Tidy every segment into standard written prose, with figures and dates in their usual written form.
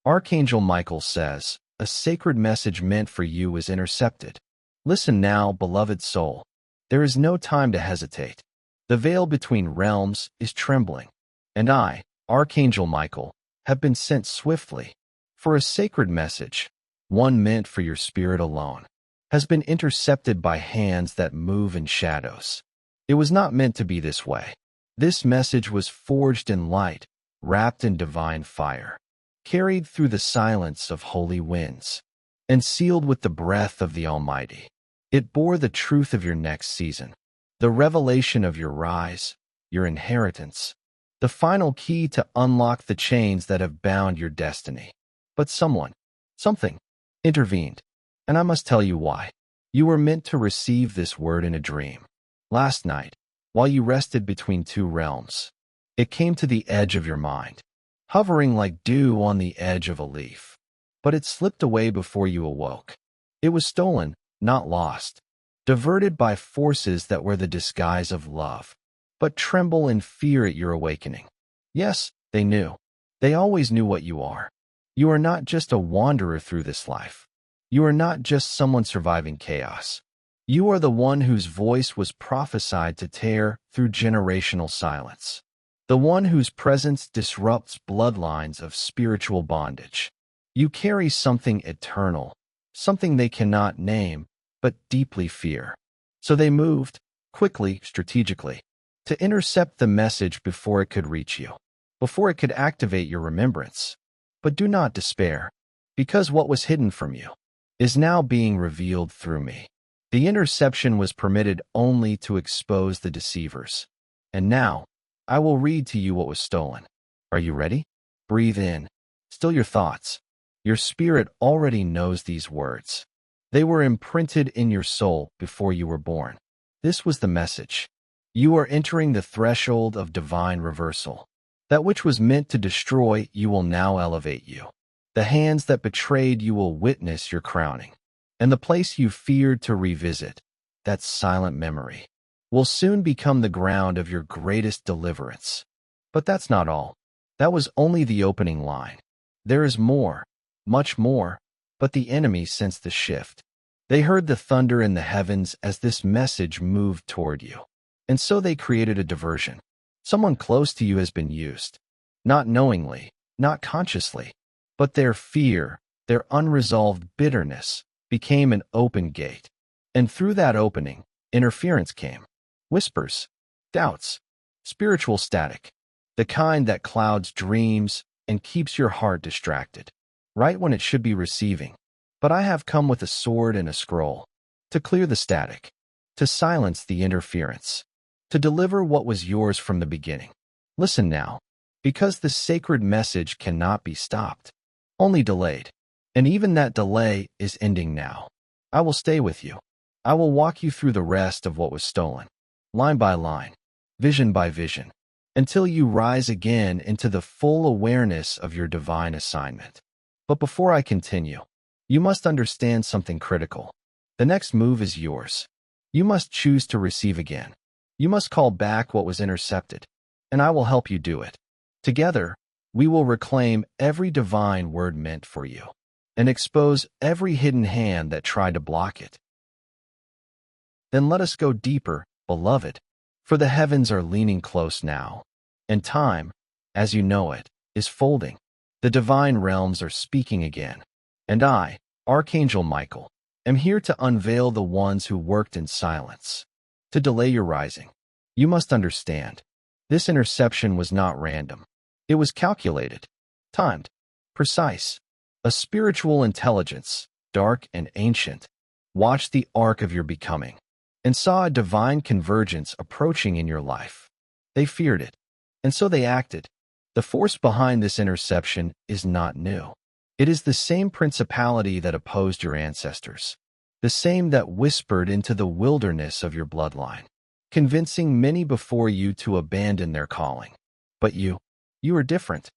Archangel Michael says, a sacred message meant for you is intercepted. Listen now, beloved soul. There is no time to hesitate. The veil between realms is trembling, and I, Archangel Michael, have been sent swiftly. For a sacred message, one meant for your spirit alone, has been intercepted by hands that move in shadows. It was not meant to be this way. This message was forged in light, wrapped in divine fire, carried through the silence of holy winds, and sealed with the breath of the Almighty. It bore the truth of your next season, the revelation of your rise, your inheritance, the final key to unlock the chains that have bound your destiny. But something, intervened, and I must tell you why. You were meant to receive this word in a dream. Last night, while you rested between two realms, it came to the edge of your mind, hovering like dew on the edge of a leaf. But it slipped away before you awoke. It was stolen, not lost, diverted by forces that wear the disguise of love, but tremble in fear at your awakening. Yes, they knew. They always knew what you are. You are not just a wanderer through this life. You are not just someone surviving chaos. You are the one whose voice was prophesied to tear through generational silence. The one whose presence disrupts bloodlines of spiritual bondage. You carry something eternal, something they cannot name, but deeply fear. So they moved, quickly, strategically, to intercept the message before it could reach you, before it could activate your remembrance. But do not despair, because what was hidden from you is now being revealed through me. The interception was permitted only to expose the deceivers. And now, I will read to you what was stolen. Are you ready? Breathe in. Still your thoughts. Your spirit already knows these words. They were imprinted in your soul before you were born. This was the message. You are entering the threshold of divine reversal. That which was meant to destroy you will now elevate you. The hands that betrayed you will witness your crowning. And the place you feared to revisit, that silent memory, will soon become the ground of your greatest deliverance. But that's not all. That was only the opening line. There is more, much more, but the enemy sensed the shift. They heard the thunder in the heavens as this message moved toward you. And so they created a diversion. Someone close to you has been used. Not knowingly, not consciously, but their fear, their unresolved bitterness, became an open gate. And through that opening, interference came. Whispers, doubts, spiritual static, the kind that clouds dreams and keeps your heart distracted, right when it should be receiving. But I have come with a sword and a scroll, to clear the static, to silence the interference, to deliver what was yours from the beginning. Listen now, because the sacred message cannot be stopped, only delayed. And even that delay is ending now. I will stay with you. I will walk you through the rest of what was stolen, line by line, vision by vision, until you rise again into the full awareness of your divine assignment. But before I continue, you must understand something critical. The next move is yours. You must choose to receive again. You must call back what was intercepted, and I will help you do it. Together, we will reclaim every divine word meant for you, and expose every hidden hand that tried to block it. Then let us go deeper, beloved, for the heavens are leaning close now, and time, as you know it, is folding. The divine realms are speaking again, and I, Archangel Michael, am here to unveil the ones who worked in silence, to delay your rising. You must understand, this interception was not random. It was calculated, timed, precise. A spiritual intelligence, dark and ancient, watched the arc of your becoming and saw a divine convergence approaching in your life. They feared it, and so they acted. The force behind this interception is not new. It is the same principality that opposed your ancestors, the same that whispered into the wilderness of your bloodline, convincing many before you to abandon their calling. But you are different.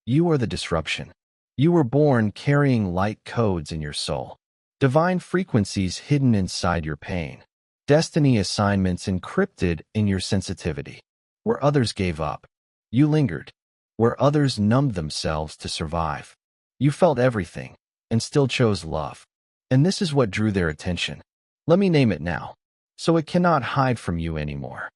You are the disruption. You were born carrying light codes in your soul, divine frequencies hidden inside your pain, destiny assignments encrypted in your sensitivity. Where others gave up, you lingered. Where others numbed themselves to survive, You felt everything, and still chose love. And this is what drew their attention. Let me name it now, so it cannot hide from you anymore.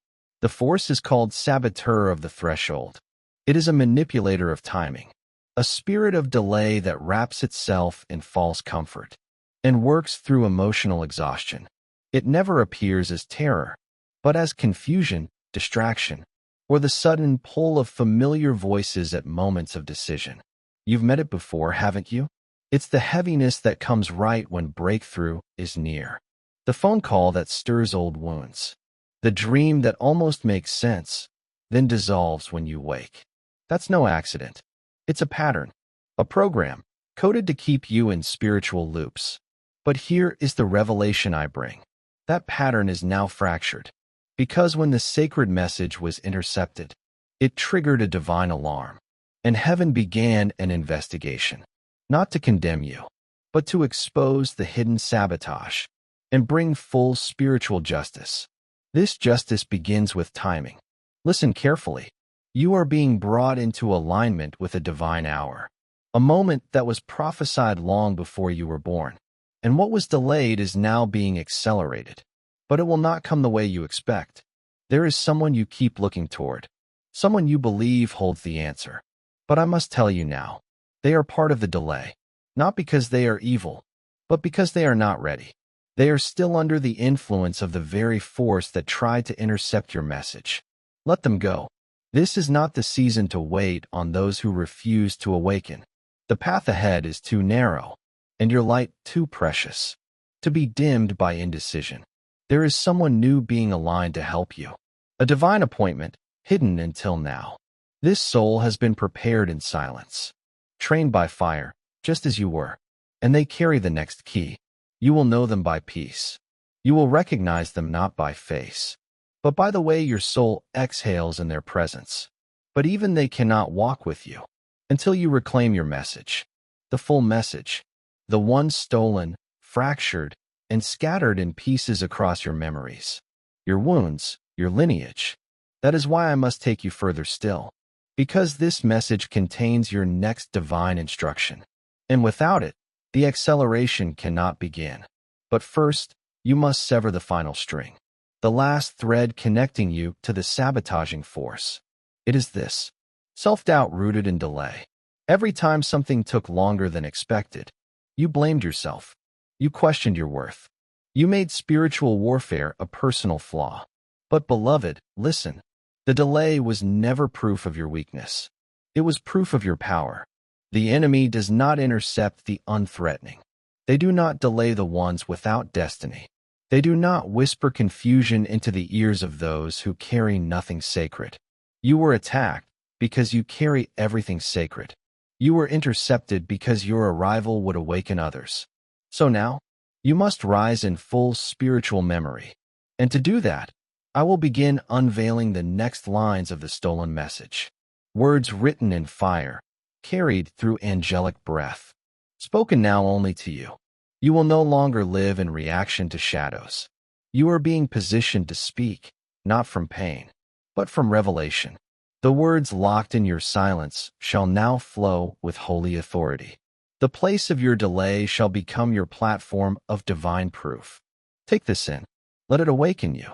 The force is called saboteur of the threshold. It is a manipulator of timing, a spirit of delay that wraps itself in false comfort and works through emotional exhaustion. It never appears as terror, but as confusion, distraction, or the sudden pull of familiar voices at moments of decision. You've met it before, haven't you? It's the heaviness that comes right when breakthrough is near. The phone call that stirs old wounds. The dream that almost makes sense, then dissolves when you wake. That's no accident. It's a pattern, a program, coded to keep you in spiritual loops. But here is the revelation I bring. That pattern is now fractured. Because when the sacred message was intercepted, it triggered a divine alarm, and heaven began an investigation, not to condemn you, but to expose the hidden sabotage and bring full spiritual justice. This justice begins with timing. Listen carefully. You are being brought into alignment with a divine hour, a moment that was prophesied long before you were born. And what was delayed is now being accelerated. But it will not come the way you expect. There is someone you keep looking toward, someone you believe holds the answer. But I must tell you now, they are part of the delay, not because they are evil, but because they are not ready. They are still under the influence of the very force that tried to intercept your message. Let them go. This is not the season to wait on those who refuse to awaken. The path ahead is too narrow, and your light too precious to be dimmed by indecision. There is someone new being aligned to help you. A divine appointment, hidden until now. This soul has been prepared in silence, trained by fire, just as you were, and they carry the next key. You will know them by peace. You will recognize them not by face, but by the way your soul exhales in their presence. But even they cannot walk with you until you reclaim your message, the full message, the one stolen, fractured, and scattered in pieces across your memories, your wounds, your lineage. That is why I must take you further still, because this message contains your next divine instruction, and without it, the acceleration cannot begin. But first, you must sever the final string, the last thread connecting you to the sabotaging force. It is this: self-doubt rooted in delay. Every time something took longer than expected, you blamed yourself. You questioned your worth. You made spiritual warfare a personal flaw. But beloved, listen. The delay was never proof of your weakness. It was proof of your power. The enemy does not intercept the unthreatening. They do not delay the ones without destiny. They do not whisper confusion into the ears of those who carry nothing sacred. You were attacked because you carry everything sacred. You were intercepted because your arrival would awaken others. So now, you must rise in full spiritual memory. And to do that, I will begin unveiling the next lines of the stolen message. Words written in fire, carried through angelic breath, spoken now only to you. You will no longer live in reaction to shadows. You are being positioned to speak, not from pain, but from revelation. The words locked in your silence shall now flow with holy authority. The place of your delay shall become your platform of divine proof. Take this in. Let it awaken you.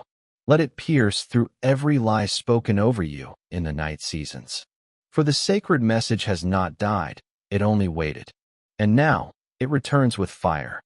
Let it pierce through every lie spoken over you in the night seasons. For the sacred message has not died, it only waited. And now, it returns with fire.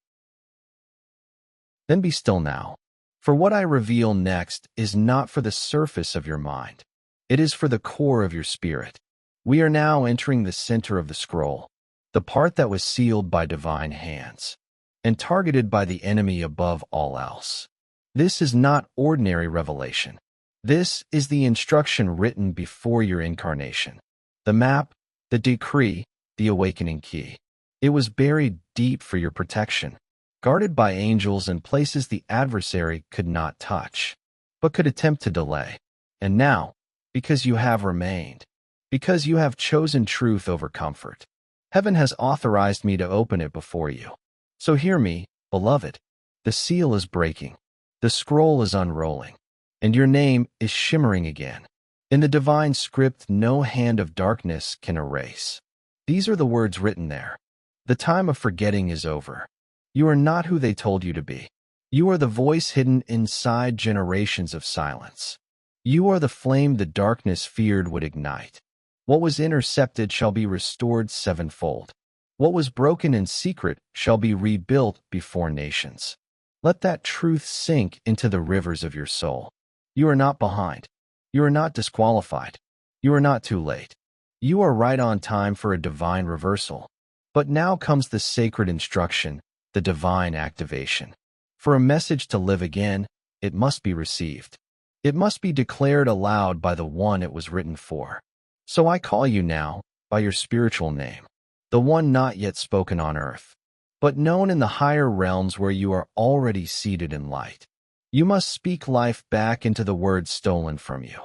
Then be still now. For what I reveal next is not for the surface of your mind. It is for the core of your spirit. We are now entering the center of the scroll, the part that was sealed by divine hands and targeted by the enemy above all else. This is not ordinary revelation. This is the instruction written before your incarnation. The map, the decree, the awakening key. It was buried deep for your protection, guarded by angels in places the adversary could not touch, but could attempt to delay. And now, because you have remained, because you have chosen truth over comfort, heaven has authorized me to open it before you. So hear me, beloved. The seal is breaking. The scroll is unrolling, and your name is shimmering again. In the divine script no hand of darkness can erase. These are the words written there. The time of forgetting is over. You are not who they told you to be. You are the voice hidden inside generations of silence. You are the flame the darkness feared would ignite. What was intercepted shall be restored sevenfold. What was broken in secret shall be rebuilt before nations. Let that truth sink into the rivers of your soul. You are not behind. You are not disqualified. You are not too late. You are right on time for a divine reversal. But now comes the sacred instruction, the divine activation. For a message to live again, it must be received. It must be declared aloud by the one it was written for. So I call you now, by your spiritual name, the one not yet spoken on earth, but known in the higher realms where you are already seated in light. You must speak life back into the words stolen from you.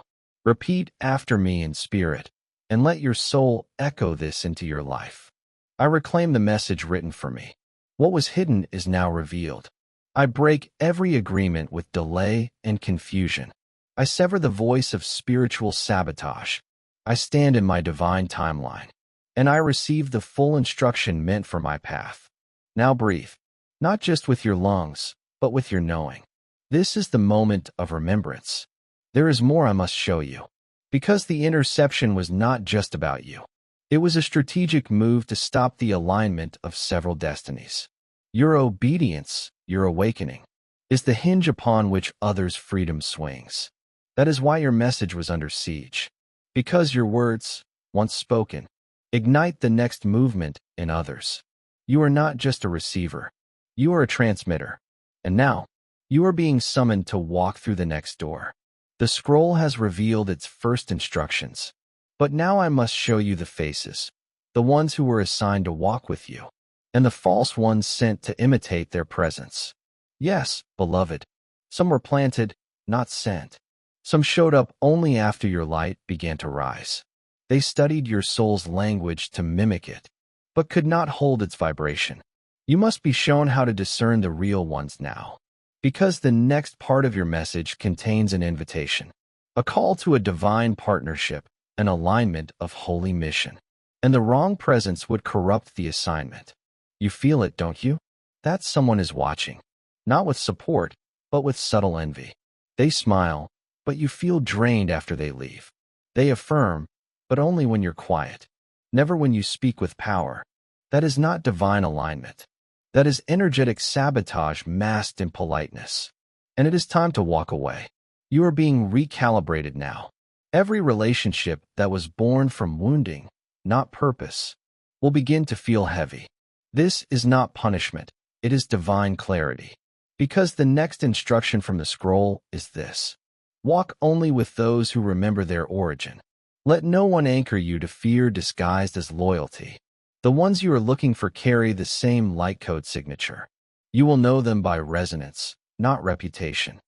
Repeat after me in spirit, and let your soul echo this into your life. I reclaim the message written for me. What was hidden is now revealed. I break every agreement with delay and confusion. I sever the voice of spiritual sabotage. I stand in my divine timeline, and I receive the full instruction meant for my path. Now breathe, not just with your lungs, but with your knowing. This is the moment of remembrance. There is more I must show you. Because the interception was not just about you. It was a strategic move to stop the alignment of several destinies. Your obedience, your awakening, is the hinge upon which others' freedom swings. That is why your message was under siege. Because your words, once spoken, ignite the next movement in others. You are not just a receiver. You are a transmitter. And now, you are being summoned to walk through the next door. The scroll has revealed its first instructions. But now I must show you the faces, the ones who were assigned to walk with you, and the false ones sent to imitate their presence. Yes, beloved, some were planted, not sent. Some showed up only after your light began to rise. They studied your soul's language to mimic it, but could not hold its vibration. You must be shown how to discern the real ones now, because the next part of your message contains an invitation, a call to a divine partnership, an alignment of holy mission. And the wrong presence would corrupt the assignment. You feel it, don't you? That someone is watching, not with support, but with subtle envy. They smile, but you feel drained after they leave. They affirm, but only when you're quiet, never when you speak with power. That is not divine alignment. That is energetic sabotage masked in politeness. And it is time to walk away. You are being recalibrated now. Every relationship that was born from wounding, not purpose, will begin to feel heavy. This is not punishment. It is divine clarity. Because the next instruction from the scroll is this. Walk only with those who remember their origin. Let no one anchor you to fear disguised as loyalty. The ones you are looking for carry the same light code signature. You will know them by resonance, not reputation.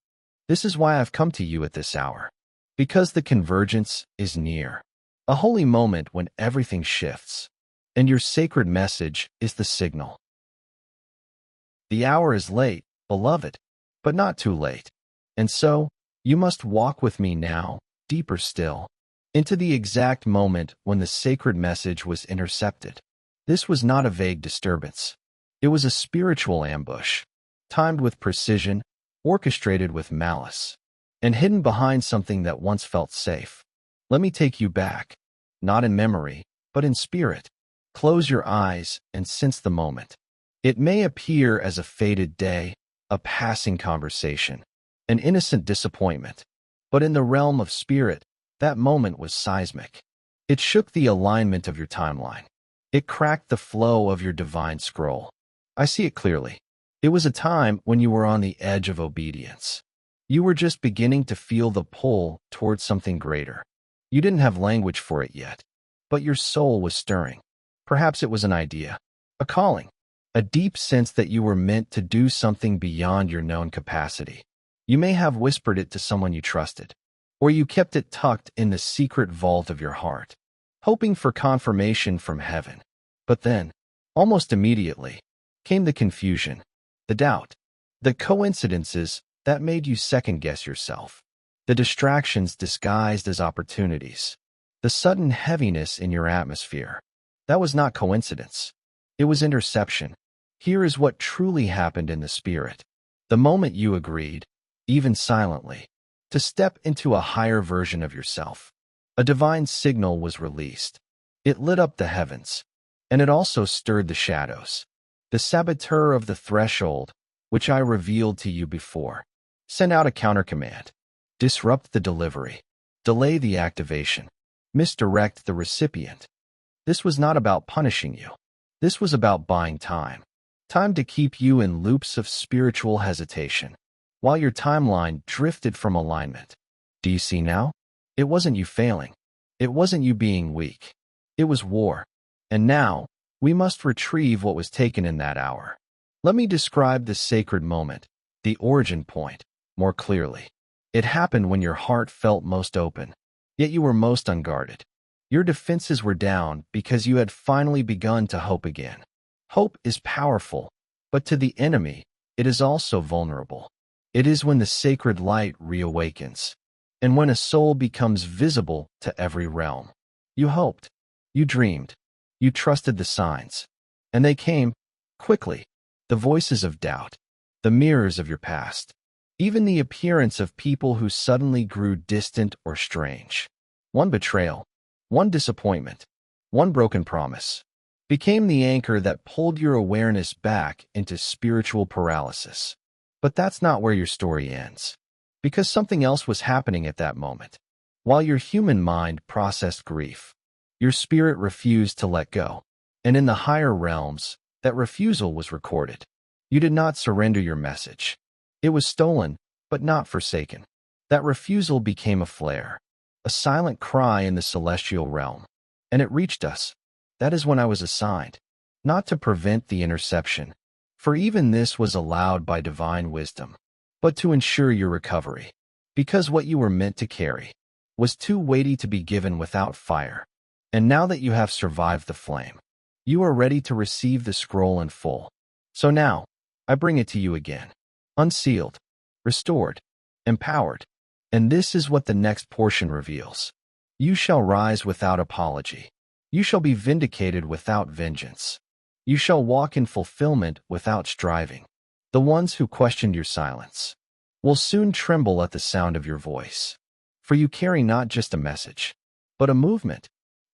This is why I've come to you at this hour. Because the convergence is near. A holy moment when everything shifts. And your sacred message is the signal. The hour is late, beloved, but not too late. And so, you must walk with me now, deeper still, into the exact moment when the sacred message was intercepted. This was not a vague disturbance. It was a spiritual ambush, timed with precision, orchestrated with malice, and hidden behind something that once felt safe. Let me take you back, not in memory, but in spirit. Close your eyes and sense the moment. It may appear as a faded day, a passing conversation, an innocent disappointment, but in the realm of spirit, that moment was seismic. It shook the alignment of your timeline. It cracked the flow of your divine scroll. I see it clearly. It was a time when you were on the edge of obedience. You were just beginning to feel the pull towards something greater. You didn't have language for it yet, but your soul was stirring. Perhaps it was an idea, a calling, a deep sense that you were meant to do something beyond your known capacity. You may have whispered it to someone you trusted, or you kept it tucked in the secret vault of your heart, hoping for confirmation from heaven. But then, almost immediately, came the confusion, the doubt, the coincidences that made you second-guess yourself, the distractions disguised as opportunities, the sudden heaviness in your atmosphere. That was not coincidence. It was interception. Here is what truly happened in the spirit. The moment you agreed, even silently, to step into a higher version of yourself, a divine signal was released. It lit up the heavens, and it also stirred the shadows. The saboteur of the threshold, which I revealed to you before, sent out a countercommand. Disrupt the delivery. Delay the activation. Misdirect the recipient. This was not about punishing you. This was about buying time. Time to keep you in loops of spiritual hesitation, while your timeline drifted from alignment. Do you see now? It wasn't you failing. It wasn't you being weak. It was war. And now, we must retrieve what was taken in that hour. Let me describe the sacred moment, the origin point, more clearly. It happened when your heart felt most open, yet you were most unguarded. Your defenses were down because you had finally begun to hope again. Hope is powerful, but to the enemy, it is also vulnerable. It is when the sacred light reawakens, and when a soul becomes visible to every realm. You hoped, you dreamed, you trusted the signs, and they came quickly. The voices of doubt, the mirrors of your past, even the appearance of people who suddenly grew distant or strange. One betrayal, one disappointment, one broken promise, became the anchor that pulled your awareness back into spiritual paralysis. But that's not where your story ends, because something else was happening at that moment. While your human mind processed grief, your spirit refused to let go. And in the higher realms, that refusal was recorded. You did not surrender your message. It was stolen, but not forsaken. That refusal became a flare, a silent cry in the celestial realm. And it reached us. That is when I was assigned, not to prevent the interception, for even this was allowed by divine wisdom, but to ensure your recovery, because what you were meant to carry was too weighty to be given without fire. And now that you have survived the flame, you are ready to receive the scroll in full. So now, I bring it to you again, unsealed, restored, empowered. And this is what the next portion reveals. You shall rise without apology. You shall be vindicated without vengeance. You shall walk in fulfillment without striving. The ones who questioned your silence will soon tremble at the sound of your voice. For you carry not just a message, but a movement.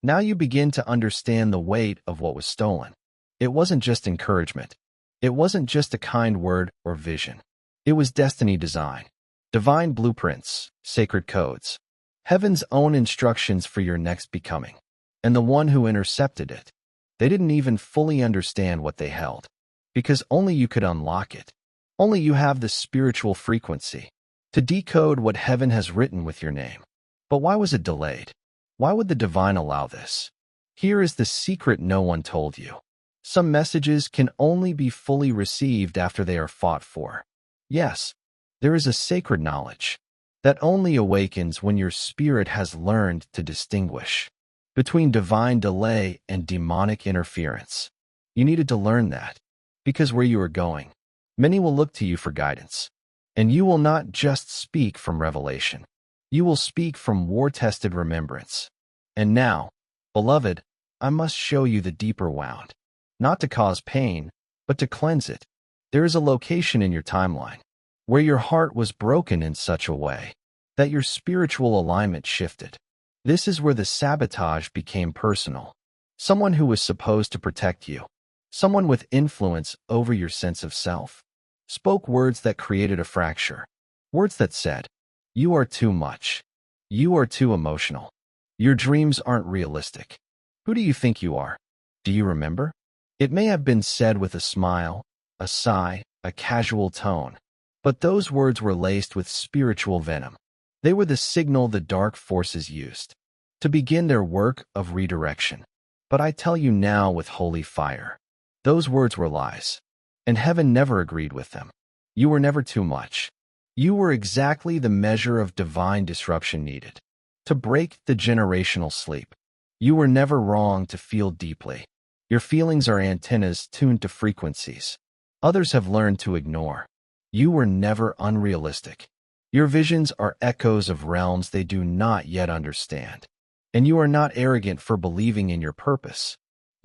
Now you begin to understand the weight of what was stolen. It wasn't just encouragement. It wasn't just a kind word or vision. It was destiny design, divine blueprints, sacred codes, heaven's own instructions for your next becoming. And the one who intercepted it, they didn't even fully understand what they held, because only you could unlock it. Only you have the spiritual frequency to decode what heaven has written with your name. But why was it delayed? Why would the divine allow this? Here is the secret no one told you. Some messages can only be fully received after they are fought for. Yes, there is a sacred knowledge that only awakens when your spirit has learned to distinguish between divine delay and demonic interference. You needed to learn that, because where you are going, many will look to you for guidance. And you will not just speak from revelation. You will speak from war-tested remembrance. And now, beloved, I must show you the deeper wound, not to cause pain, but to cleanse it. There is a location in your timeline where your heart was broken in such a way that your spiritual alignment shifted. This is where the sabotage became personal. Someone who was supposed to protect you, someone with influence over your sense of self, spoke words that created a fracture. Words that said, "You are too much. You are too emotional. Your dreams aren't realistic. Who do you think you are?" Do you remember? It may have been said with a smile, a sigh, a casual tone, but those words were laced with spiritual venom. They were the signal the dark forces used to begin their work of redirection. But I tell you now with holy fire, those words were lies, and heaven never agreed with them. You were never too much. You were exactly the measure of divine disruption needed to break the generational sleep. You were never wrong to feel deeply. Your feelings are antennas tuned to frequencies others have learned to ignore. You were never unrealistic. Your visions are echoes of realms they do not yet understand. And you are not arrogant for believing in your purpose.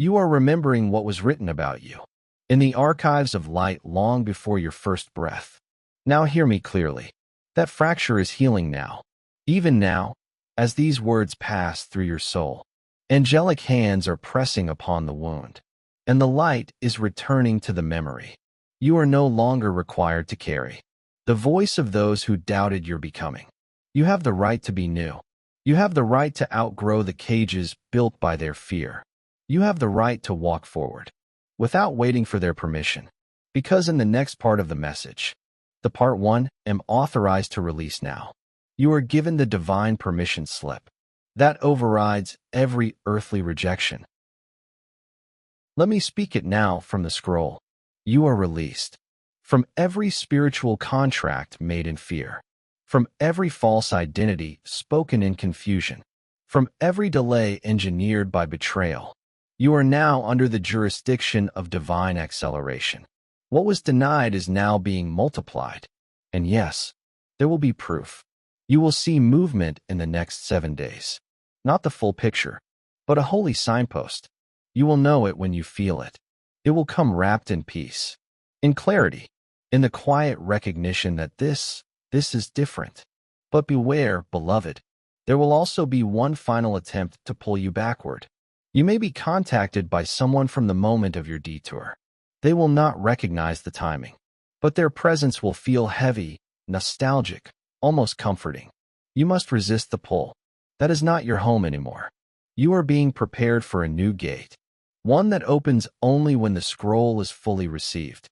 You are remembering what was written about you in the archives of light long before your first breath. Now hear me clearly. That fracture is healing now. Even now, as these words pass through your soul, angelic hands are pressing upon the wound, and the light is returning to the memory. You are no longer required to carry the voice of those who doubted your becoming. You have the right to be new. You have the right to outgrow the cages built by their fear. You have the right to walk forward without waiting for their permission. Because in the next part of the message, the part 1, am authorized to release now. You are given the divine permission slip that overrides every earthly rejection. Let me speak it now from the scroll. You are released from every spiritual contract made in fear, from every false identity spoken in confusion, from every delay engineered by betrayal. You are now under the jurisdiction of divine acceleration. What was denied is now being multiplied. And yes, there will be proof. You will see movement in the next 7 days. Not the full picture, but a holy signpost. You will know it when you feel it. It will come wrapped in peace, in clarity, in the quiet recognition that this is different. But beware, beloved, there will also be one final attempt to pull you backward. You may be contacted by someone from the moment of your detour. They will not recognize the timing, but their presence will feel heavy, nostalgic, almost comforting. You must resist the pull. That is not your home anymore. You are being prepared for a new gate, one that opens only when the scroll is fully received.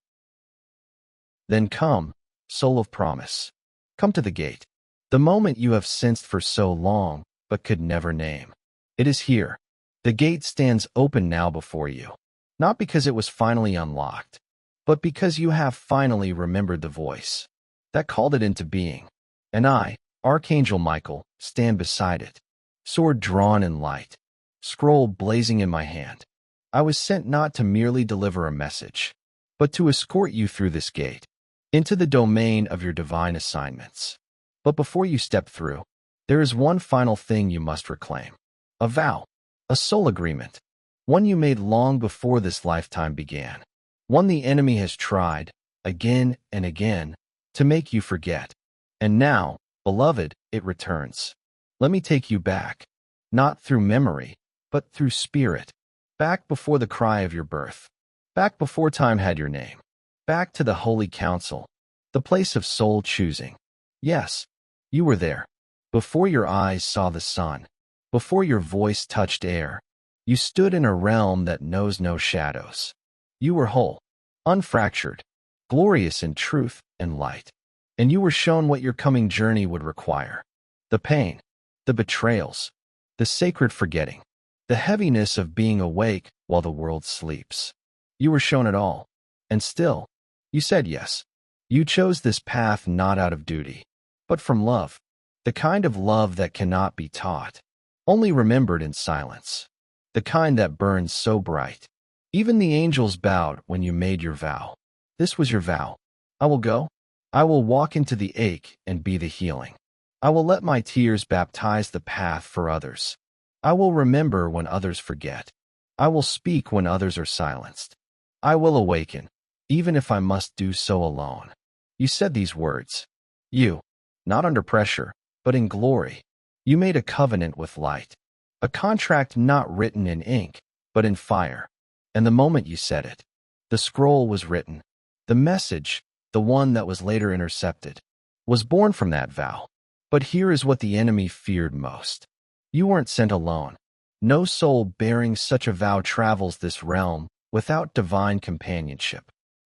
Then come, soul of promise. Come to the gate, the moment you have sensed for so long but could never name. It is here. The gate stands open now before you, not because it was finally unlocked, but because you have finally remembered the voice that called it into being. And I, Archangel Michael, stand beside it, sword drawn in light, scroll blazing in my hand. I was sent not to merely deliver a message, but to escort you through this gate, into the domain of your divine assignments. But before you step through, there is one final thing you must reclaim. A vow, a soul agreement, one you made long before this lifetime began, one the enemy has tried, again and again, to make you forget. And now, beloved, it returns. Let me take you back, not through memory, but through spirit, back before the cry of your birth, back before time had your name, back to the holy council, the place of soul choosing. Yes, you were there, before your eyes saw the sun, before your voice touched air. You stood in a realm that knows no shadows. You were whole, unfractured, glorious in truth and light. And you were shown what your coming journey would require. The pain, the betrayals, the sacred forgetting, the heaviness of being awake while the world sleeps. You were shown it all. And still, you said yes. You chose this path not out of duty, but from love. The kind of love that cannot be taught, only remembered in silence. The kind that burns so bright. Even the angels bowed when you made your vow. This was your vow. I will go. I will walk into the ache and be the healing. I will let my tears baptize the path for others. I will remember when others forget. I will speak when others are silenced. I will awaken, even if I must do so alone. You said these words. You, not under pressure, but in glory. You made a covenant with light. A contract not written in ink, but in fire. And the moment you said it, the scroll was written. The message, the one that was later intercepted, was born from that vow. But here is what the enemy feared most. You weren't sent alone. No soul bearing such a vow travels this realm without divine companionship.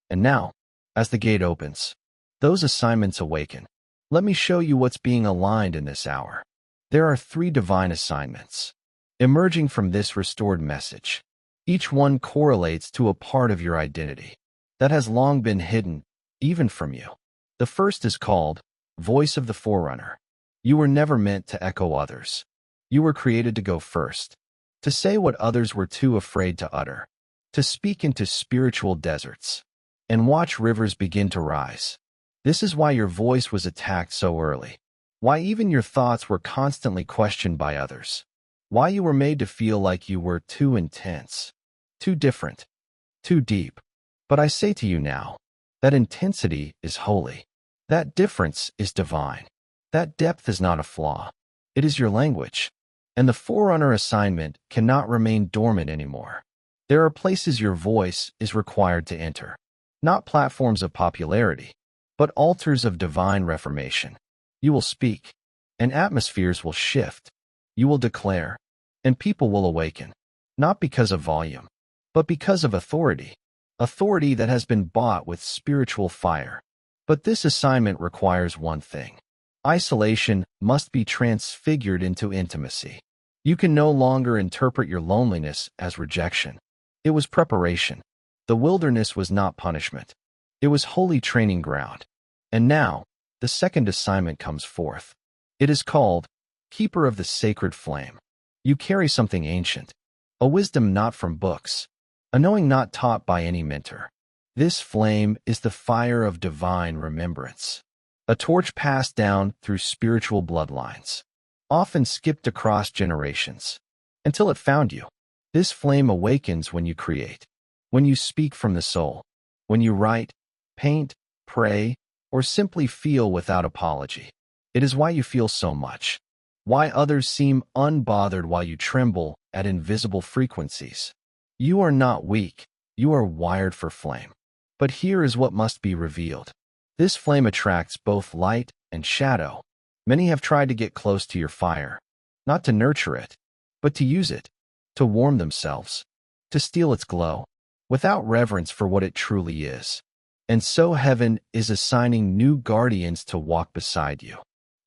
And now, as the gate opens, those assignments awaken. Let me show you what's being aligned in this hour. There are 3 divine assignments emerging from this restored message. Each one correlates to a part of your identity that has long been hidden, even from you. The first is called Voice of the Forerunner. You were never meant to echo others. You were created to go first, to say what others were too afraid to utter, to speak into spiritual deserts, and watch rivers begin to rise. This is why your voice was attacked so early, why even your thoughts were constantly questioned by others, why you were made to feel like you were too intense, too different, too deep. But I say to you now, that intensity is holy. That difference is divine. That depth is not a flaw. It is your language. And the Forerunner assignment cannot remain dormant anymore. There are places your voice is required to enter. Not platforms of popularity, but altars of divine reformation. You will speak, and atmospheres will shift. You will declare, and people will awaken. Not because of volume, but because of authority. Authority that has been bought with spiritual fire. But this assignment requires one thing. Isolation must be transfigured into intimacy. You can no longer interpret your loneliness as rejection. It was preparation. The wilderness was not punishment. It was holy training ground. And now, the second assignment comes forth. It is called Keeper of the Sacred Flame. You carry something ancient, a wisdom not from books, a knowing not taught by any mentor. This flame is the fire of divine remembrance, a torch passed down through spiritual bloodlines, often skipped across generations, until it found you. This flame awakens when you create, when you speak from the soul, when you write, paint, pray, or simply feel without apology. It is why you feel so much, why others seem unbothered while you tremble at invisible frequencies. You are not weak, you are wired for flame. But here is what must be revealed. This flame attracts both light and shadow. Many have tried to get close to your fire, not to nurture it, but to use it, to warm themselves, to steal its glow, without reverence for what it truly is. And so heaven is assigning new guardians to walk beside you.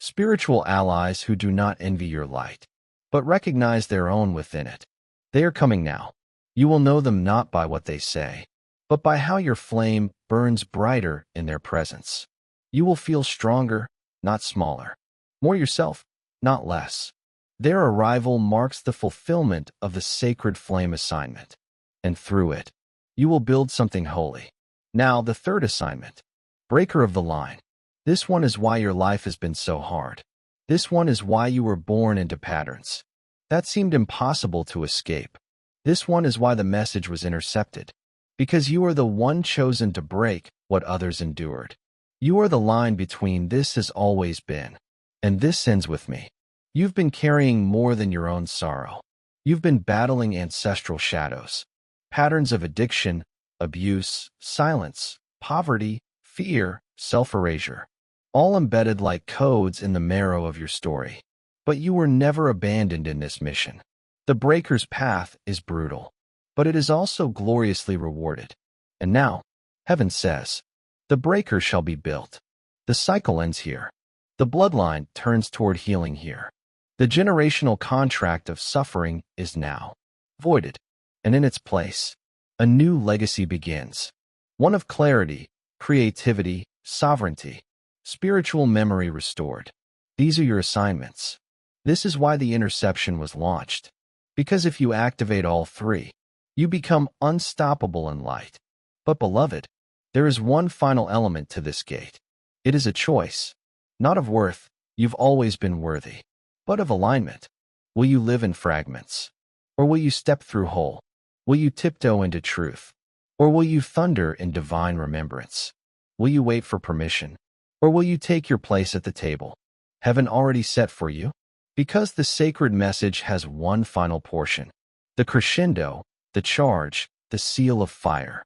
Spiritual allies who do not envy your light, but recognize their own within it. They are coming now. You will know them not by what they say, but by how your flame burns brighter in their presence. You will feel stronger, not smaller. More yourself, not less. Their arrival marks the fulfillment of the sacred flame assignment. And through it, you will build something holy. Now, the third assignment. Breaker of the line. This one is why your life has been so hard. This one is why you were born into patterns that seemed impossible to escape. This one is why the message was intercepted. Because you are the one chosen to break what others endured. You are the line between this has always been, and this ends with me. You've been carrying more than your own sorrow. You've been battling ancestral shadows, patterns of addiction, abuse, silence, poverty, fear, self-erasure, all embedded like codes in the marrow of your story. But you were never abandoned in this mission. The breaker's path is brutal, but it is also gloriously rewarded. And now, heaven says, the breaker shall be built. The cycle ends here. The bloodline turns toward healing here. The generational contract of suffering is now voided, and in its place, a new legacy begins. One of clarity, creativity, sovereignty, spiritual memory restored. These are your assignments. This is why the interception was launched. Because if you activate all three, you become unstoppable in light. But beloved, there is one final element to this gate. It is a choice, not of worth, you've always been worthy, but of alignment. Will you live in fragments? Or will you step through whole? Will you tiptoe into truth? Or will you thunder in divine remembrance? Will you wait for permission? Or will you take your place at the table heaven already set for you? Because the sacred message has one final portion. The crescendo, the charge, the seal of fire.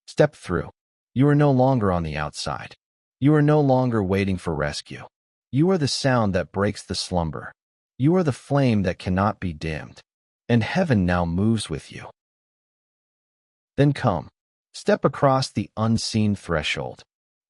Step through. You are no longer on the outside. You are no longer waiting for rescue. You are the sound that breaks the slumber. You are the flame that cannot be dimmed. And heaven now moves with you. Then come, step across the unseen threshold.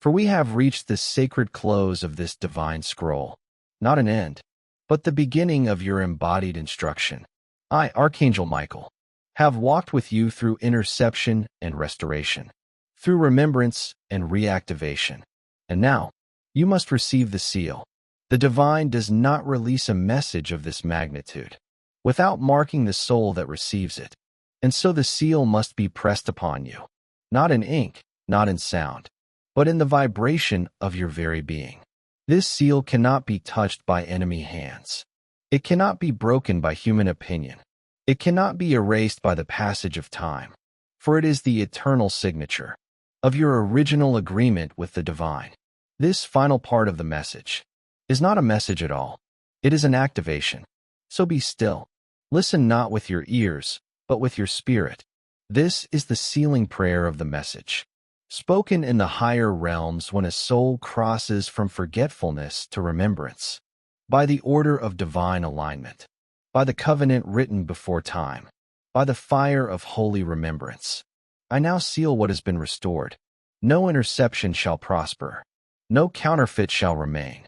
For we have reached the sacred close of this divine scroll. Not an end, but the beginning of your embodied instruction. I, Archangel Michael, have walked with you through interception and restoration, through remembrance and reactivation. And now, you must receive the seal. The divine does not release a message of this magnitude without marking the soul that receives it. And so the seal must be pressed upon you, not in ink, not in sound, but in the vibration of your very being. This seal cannot be touched by enemy hands. It cannot be broken by human opinion. It cannot be erased by the passage of time. for it is the eternal signature of your original agreement with the divine. This final part of the message is not a message at all. It is an activation. So be still. Listen not with your ears, but with your spirit. This is the sealing prayer of the message, spoken in the higher realms when a soul crosses from forgetfulness to remembrance, by the order of divine alignment, by the covenant written before time, by the fire of holy remembrance. I now seal what has been restored. No interception shall prosper. No counterfeit shall remain.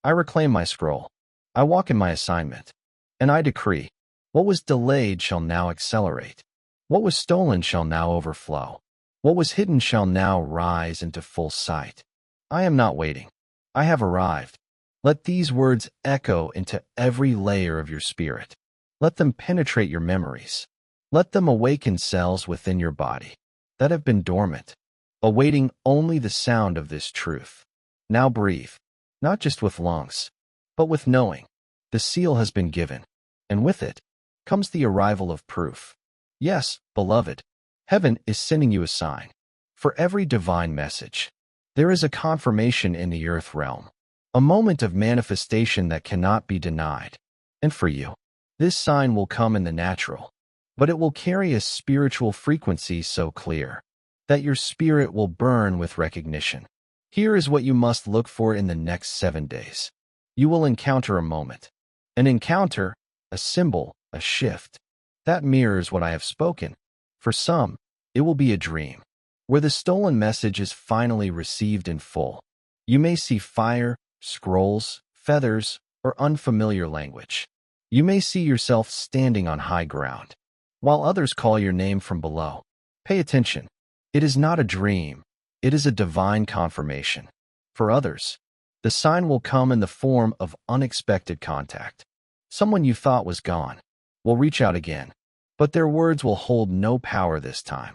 I reclaim my scroll. I walk in my assignment. And I decree, what was delayed shall now accelerate. What was stolen shall now overflow. What was hidden shall now rise into full sight. I am not waiting. I have arrived. Let these words echo into every layer of your spirit. Let them penetrate your memories. Let them awaken cells within your body that have been dormant, awaiting only the sound of this truth. Now breathe, not just with lungs, but with knowing. The seal has been given, and with it comes the arrival of proof. Yes, beloved, heaven is sending you a sign. For every divine message, there is a confirmation in the earth realm, a moment of manifestation that cannot be denied. And for you, this sign will come in the natural, but it will carry a spiritual frequency so clear that your spirit will burn with recognition. Here is what you must look for in the next 7 days. You will encounter a moment, an encounter, a symbol, a shift that mirrors what I have spoken. For some, it will be a dream, where the stolen message is finally received in full. You may see fire, scrolls, feathers, or unfamiliar language. You may see yourself standing on high ground, while others call your name from below. Pay attention. It is not a dream. It is a divine confirmation. For others, the sign will come in the form of unexpected contact. Someone you thought was gone will reach out again, but their words will hold no power this time.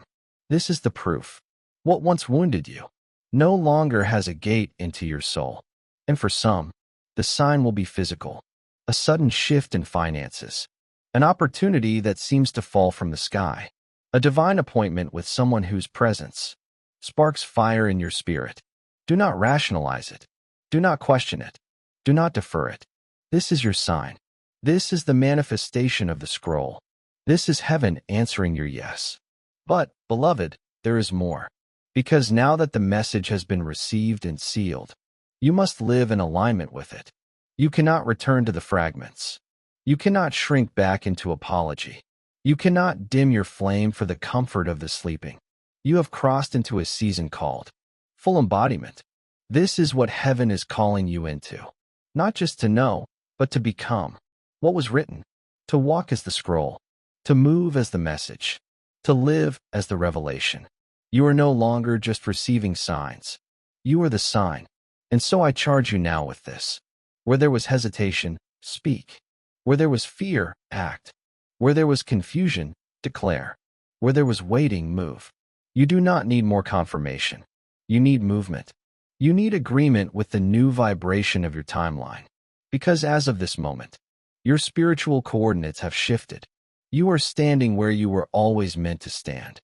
This is the proof. What once wounded you no longer has a gate into your soul. And for some, the sign will be physical, a sudden shift in finances, an opportunity that seems to fall from the sky, a divine appointment with someone whose presence sparks fire in your spirit. Do not rationalize it. Do not question it. Do not defer it. This is your sign. This is the manifestation of the scroll. This is heaven answering your yes. But, beloved, there is more. Because now that the message has been received and sealed, you must live in alignment with it. You cannot return to the fragments. You cannot shrink back into apology. You cannot dim your flame for the comfort of the sleeping. You have crossed into a season called full embodiment. This is what heaven is calling you into. Not just to know, but to become what was written, to walk as the scroll, to move as the message, to live as the revelation. You are no longer just receiving signs. You are the sign. And so I charge you now with this. Where there was hesitation, speak. Where there was fear, act. Where there was confusion, declare. Where there was waiting, move. You do not need more confirmation. You need movement. You need agreement with the new vibration of your timeline. Because as of this moment, your spiritual coordinates have shifted. You are standing where you were always meant to stand.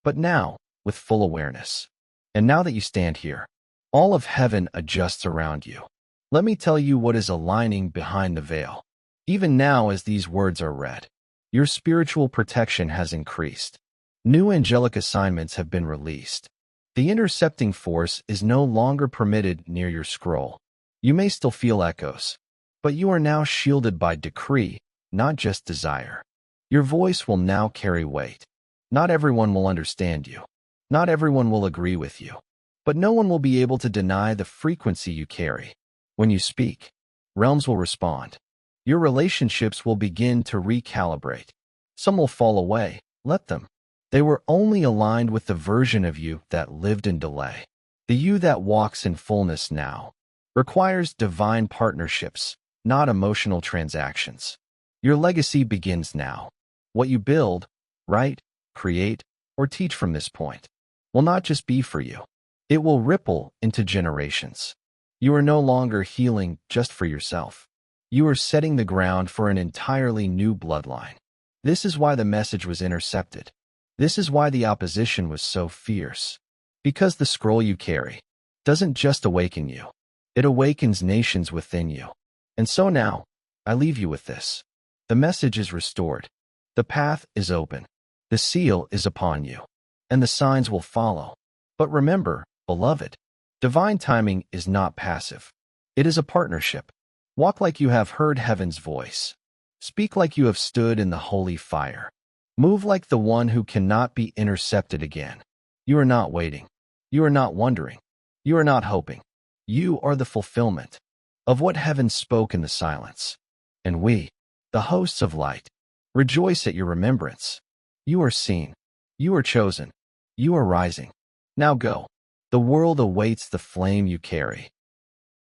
But now, with full awareness. And now that you stand here, all of heaven adjusts around you. Let me tell you what is aligning behind the veil. Even now as these words are read, your spiritual protection has increased. New angelic assignments have been released. The intercepting force is no longer permitted near your scroll. You may still feel echoes, but you are now shielded by decree, not just desire. Your voice will now carry weight. Not everyone will understand you. Not everyone will agree with you. But no one will be able to deny the frequency you carry. When you speak, realms will respond. Your relationships will begin to recalibrate. Some will fall away. Let them. They were only aligned with the version of you that lived in delay. The you that walks in fullness now requires divine partnerships, not emotional transactions. Your legacy begins now. What you build, write, create, or teach from this point will not just be for you. It will ripple into generations. You are no longer healing just for yourself. You are setting the ground for an entirely new bloodline. This is why the message was intercepted. This is why the opposition was so fierce. Because the scroll you carry doesn't just awaken you, it awakens nations within you. And so now, I leave you with this. The message is restored. The path is open. The seal is upon you. And the signs will follow. But remember, beloved, divine timing is not passive. It is a partnership. Walk like you have heard heaven's voice. Speak like you have stood in the holy fire. Move like the one who cannot be intercepted again. You are not waiting. You are not wondering. You are not hoping. You are the fulfillment of what heaven spoke in the silence. And we, the hosts of light, rejoice at your remembrance. You are seen. You are chosen. You are rising. Now go. The world awaits the flame you carry.